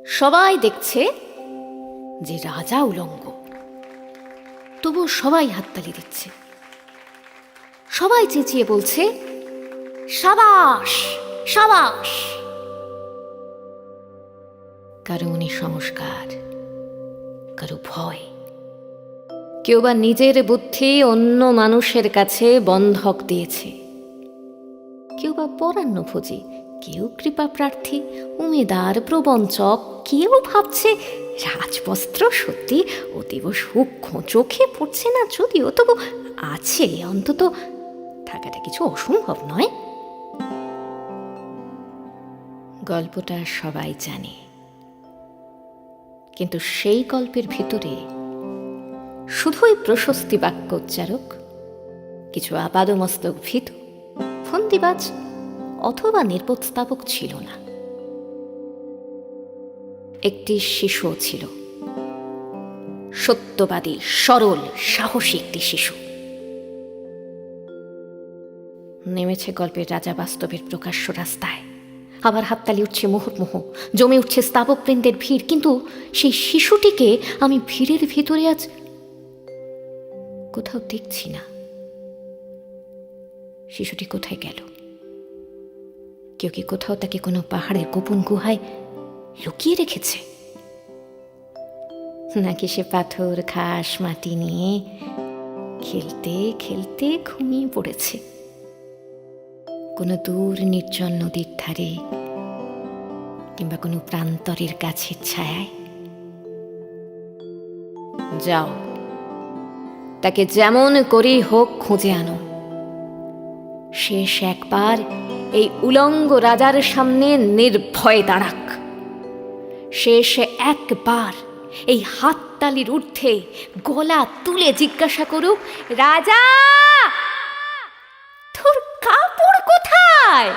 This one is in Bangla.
সবাই দেখছে যে রাজা উলঙ্গ, তবু সবাই হাততালি দিচ্ছে। সবাই চেঁচিয়ে বলছে, সাবাস সাবাস। কারো মনে সংস্কার, কারো ভয়, কেউ বা নিজের বুদ্ধি অন্য মানুষের কাছে বন্ধক দিয়েছে, কেউ বা পরান্নভোজী, কেউ কৃপা প্রার্থী, উমেদার, প্রবঞ্চক, কেউ ভাবছে রাজবস্ত্র সত্যি অতীব সূক্ষ্ম, চোখে পড়ছে না যদিও, তবু আছে, অন্তত থাকাটা কিছু অসম্ভব নয়। গল্পটা সবাই জানে, কিন্তু সেই গল্পের ভিতরে শুধুই প্রশস্তি বাক্য উচ্চারক, কিছু আপাদমস্তক ভীতু, ফন্দিবাজ অথবা নির্বোধস্থাপক ছিল না। একটি শিশু ছিল, সত্যবাদী, সরল, সাহসী একটি শিশু। নেমেছে গল্পের রাজা বাস্তবের প্রকাশ্য রাস্তায়, আবার হাততালি উঠছে মুহুর্মুহ, জমে উঠছে স্থাপকবৃন্দের ভিড়, কিন্তু সেই শিশুটিকে আমি ভিড়ের ভিতরে আজ কোথাও দেখছি না। শিশুটি কোথায় গেল? কেউ কি কোথাও তাকে কোনো পাহাড়ের গোপন গুহায় লুকিয়ে রেখেছে? নাকি সে পাথর, ঘাস, মাটি নিয়ে খেলতে খেলতে ঘুমিয়ে পড়েছে কোনো দূর নির্জন নদীর ধারে, কিংবা কোনো প্রান্তরের গাছের ছায়ায়? যাও, তাকে যেমন করেই হোক খুঁজে আনো। শেষ একবার এই উলঙ্গ রাজার সামনে নির্ভয়ে দাঁড়াক। শেষ একবার এই হাততালির ঊর্ধ্বে গলা তুলে জিজ্ঞাসা করুক, রাজা, তোর কাপড় কোথায়?